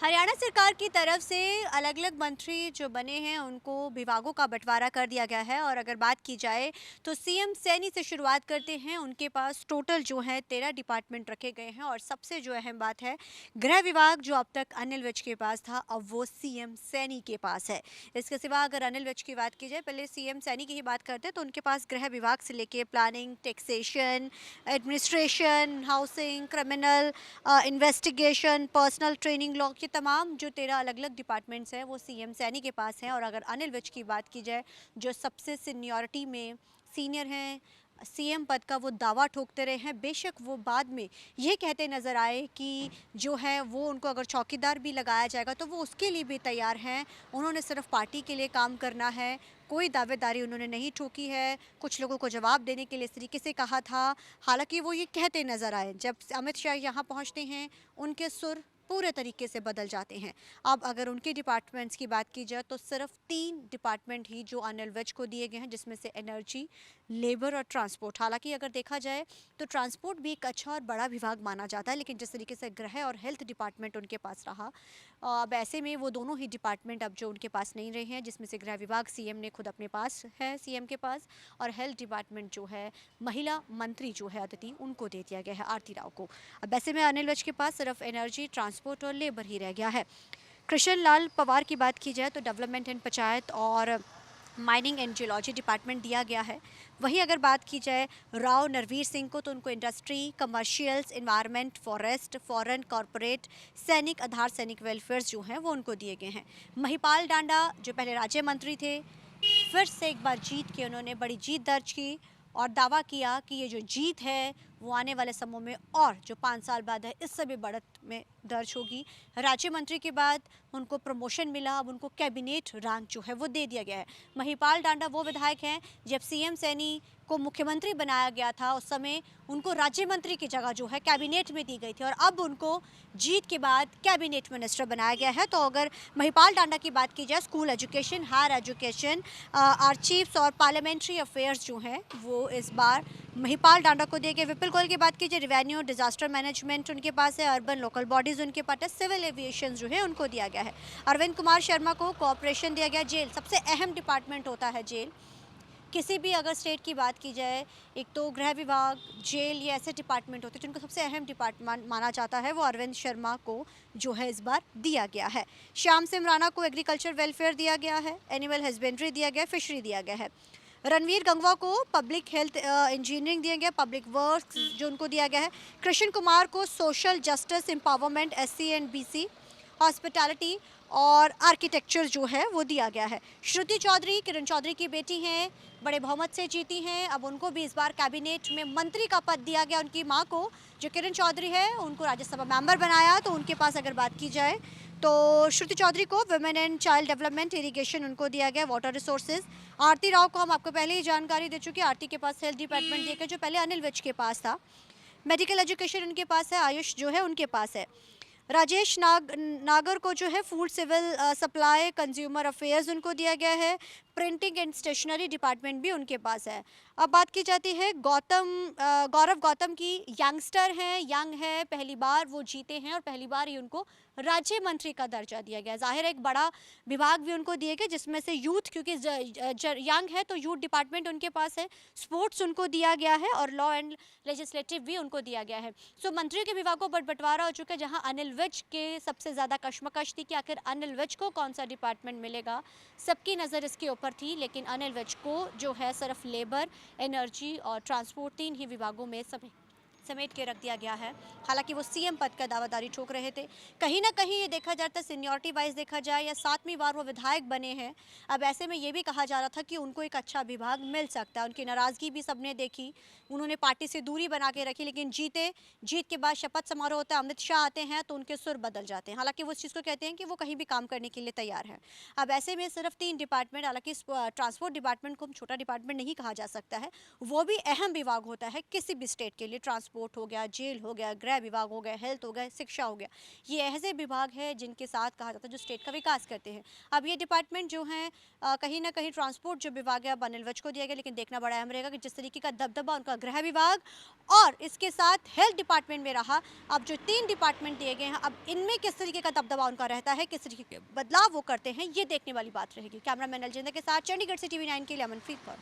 हरियाणा सरकार की तरफ से अलग अलग मंत्री जो बने हैं उनको विभागों का बंटवारा कर दिया गया है। और अगर बात की जाए तो सीएम सैनी से शुरुआत करते हैं। उनके पास टोटल जो है 13 डिपार्टमेंट रखे गए हैं और सबसे जो अहम बात है, गृह विभाग जो अब तक अनिल विज के पास था अब वो सीएम सैनी के पास है। इसके सिवा अगर अनिल विज की बात की जाए, पहले सीएम सैनी की ही बात करते हैं तो उनके पास गृह विभाग से लेके planning, taxation, administration, housing, criminal investigation, personal training law, ये तमाम जो 13 अलग अलग डिपार्टमेंट्स हैं वो सीएम सैनी के पास हैं। और अगर अनिल विज की बात की जाए, जो सबसे सीनियरिटी में सीनियर हैं, सीएम पद का वो दावा ठोकते रहे हैं। बेशक वो बाद में ये कहते नज़र आए कि जो है वो उनको अगर चौकीदार भी लगाया जाएगा तो वो उसके लिए भी तैयार हैं। उन्होंने सिर्फ पार्टी के लिए काम करना है, कोई दावेदारी उन्होंने नहीं ठोकी है। कुछ लोगों को जवाब देने के लिए इस तरीके से कहा था। हालांकि वो ये कहते नज़र आए, जब अमित शाह यहाँ पहुँचते हैं उनके सुर पूरे तरीके से बदल जाते हैं। अब अगर उनके डिपार्टमेंट्स की बात की जाए तो सिर्फ 3 डिपार्टमेंट ही जो अनिल विज को दिए गए हैं, जिसमें से एनर्जी, लेबर और ट्रांसपोर्ट। हालांकि अगर देखा जाए तो ट्रांसपोर्ट भी एक अच्छा और बड़ा विभाग माना जाता है, लेकिन जिस तरीके से गृह और हेल्थ डिपार्टमेंट उनके पास रहा, अब ऐसे में वो दोनों ही डिपार्टमेंट अब जो उनके पास नहीं रहे हैं, जिसमें से गृह विभाग सीएम ने खुद अपने पास है, सीएम के पास, और हेल्थ डिपार्टमेंट जो है महिला मंत्री जो है अदिति, उनको दे दिया गया है, आरती राव को। अब ऐसे में अनिल विज के पास सिर्फ एनर्जी, ट्रांसपोर्ट और लेबर ही रह गया है। कृष्ण लाल पवार की बात की जाए तो डेवलपमेंट एंड पंचायत और माइनिंग एंड जियोलॉजी डिपार्टमेंट दिया गया है। वहीं अगर बात की जाए राव नरवीर सिंह को, तो उनको industry, commercials, environment, forest, foreign, corporate, सैनिक, आधार सैनिक वेलफेयर जो हैं वो उनको दिए गए हैं। महिपाल डांडा जो पहले राज्य मंत्री थे, फिर से एक बार जीत के उन्होंने बड़ी जीत दर्ज की और दावा किया कि ये जो जीत है वो आने वाले समय में और जो 5 साल बाद है इससे भी बढ़त में दर्ज होगी। राज्य मंत्री के बाद उनको प्रमोशन मिला, अब उनको कैबिनेट रैंक जो है वो दे दिया गया है। महिपाल डांडा वो विधायक हैं, जब सीएम सैनी को मुख्यमंत्री बनाया गया था उस समय उनको राज्य मंत्री की जगह जो है कैबिनेट में दी गई थी और अब उनको जीत के बाद कैबिनेट मिनिस्टर बनाया गया है। तो अगर महिपाल डांडा की बात की जाए, school education, higher education, archives और पार्लियामेंट्री अफेयर्स जो हैं वो इस बार महिपाल डांडा को दिए गए। विपुल गोयल की बात की जाए, रेवेन्यू, डिजास्टर मैनेजमेंट उनके पास है, अर्बन लोकल बॉडीज उनके पास है, सिविल एविएशन जो है उनको दिया गया है। अरविंद कुमार शर्मा को कोऑपरेशन दिया गया। जेल सबसे अहम डिपार्टमेंट होता है, जेल किसी भी अगर स्टेट की बात की जाए, एक तो गृह विभाग, जेल, ये ऐसे डिपार्टमेंट होते हैं जिनको सबसे अहम डिपार्टमेंट माना जाता है, वो अरविंद शर्मा को जो है इस बार दिया गया है। श्याम सिमराना को एग्रीकल्चर वेलफेयर दिया गया है, एनिमल हस्बेंड्री दिया गया, फिशरी दिया गया है। रणवीर गंगवा को पब्लिक हेल्थ इंजीनियरिंग दिया गया, पब्लिक वर्क्स जो उनको दिया गया है। कृष्ण कुमार को social justice empowerment, SC and BC, hospitality और आर्किटेक्चर जो है वो दिया गया है। श्रुति चौधरी किरण चौधरी की बेटी हैं, बड़े बहुमत से जीती हैं, अब उनको भी इस बार कैबिनेट में मंत्री का पद दिया गया। उनकी मां को, जो किरण चौधरी है, उनको राज्यसभा मेंबर बनाया। तो उनके पास अगर बात की जाए तो श्रुति चौधरी को women and child development, irrigation उनको दिया गया, वाटर रिसोर्सेज। आरती राव को हम आपको पहले ही जानकारी दे चुके हैं, आरती के पास हेल्थ डिपार्टमेंट दिया गया जो पहले अनिल विज के पास था। मेडिकल एजुकेशन उनके पास है, आयुष जो है उनके पास है। राजेश नागर को जो है food civil supply consumer affairs उनको दिया गया है। प्रिंटिंग एंड स्टेशनरी डिपार्टमेंट भी उनके पास है। अब बात की जाती है गौरव गौतम की, यंगस्टर हैं, यंग है, पहली बार वो जीते हैं और पहली बार ही उनको राज्य मंत्री का दर्जा दिया गया। जाहिर है एक बड़ा विभाग भी उनको दिए गए जिसमें से यूथ, क्योंकि यंग है तो यूथ डिपार्टमेंट उनके पास है, स्पोर्ट्स उनको दिया गया है और लॉ एंड लेजिस्लेटिव भी उनको दिया गया है। सो मंत्री के विभागों पर बंटवारा हो चुका है, जहां अनिल विज के सबसे ज़्यादा कश्मकश थी कि आखिर अनिल विज को कौन सा डिपार्टमेंट मिलेगा। सबकी नज़र इसके ऊपर थी, लेकिन अनिल विज को जो है सिर्फ लेबर, एनर्जी और ट्रांसपोर्ट, 3 ही विभागों में समेट के रख दिया गया है। हालांकि वो सीएम पद का दावादारी ठोक रहे थे। कहीं ना कहीं ये देखा जाता है, सीनियरिटी वाइज देखा जाए या 7वीं बार वो विधायक बने हैं, अब ऐसे में ये भी कहा जा रहा था कि उनको एक अच्छा विभाग मिल सकता है। उनकी नाराज़गी भी सबने देखी, उन्होंने पार्टी से दूरी बना के रखी, लेकिन जीत के बाद शपथ समारोह होता है, अमित शाह आते हैं तो उनके सुर बदल जाते हैं। हालांकि वो इस चीज़ को कहते हैं कि वो कहीं भी काम करने के लिए तैयार हैं। अब ऐसे में सिर्फ 3 डिपार्टमेंट, हालांकि ट्रांसपोर्ट डिपार्टमेंट को हम छोटा डिपार्टमेंट नहीं कहा जा सकता है, वो भी अहम विभाग होता है किसी भी स्टेट के लिए, ट्रांसपोर्ट ट्रांसपोर्ट हो गया, जेल हो गया, गृह विभाग हो गया, हेल्थ हो गया, शिक्षा हो गया। ये ऐसे विभाग है जिनके साथ कहा जाता है जो स्टेट का विकास करते हैं। अब ये डिपार्टमेंट जो है कहीं ना कहीं ट्रांसपोर्ट जो विभाग है अब अनिल विज को दिया गया, लेकिन देखना बड़ा अहम रहेगा कि जिस तरीके का दबदबा उनका गृह विभाग और इसके साथ हेल्थ डिपार्टमेंट में रहा, अब जो 3 डिपार्टमेंट दिए गए हैं अब इनमें किस तरीके का दबदबा उनका रहता है, किस तरीके के बदलाव वो करते हैं, ये देखने वाली बात रहेगी। कैमरामैन अलजिंदर के साथ चंडीगढ़ से TV9 के लिए अमनप्रीत कौर।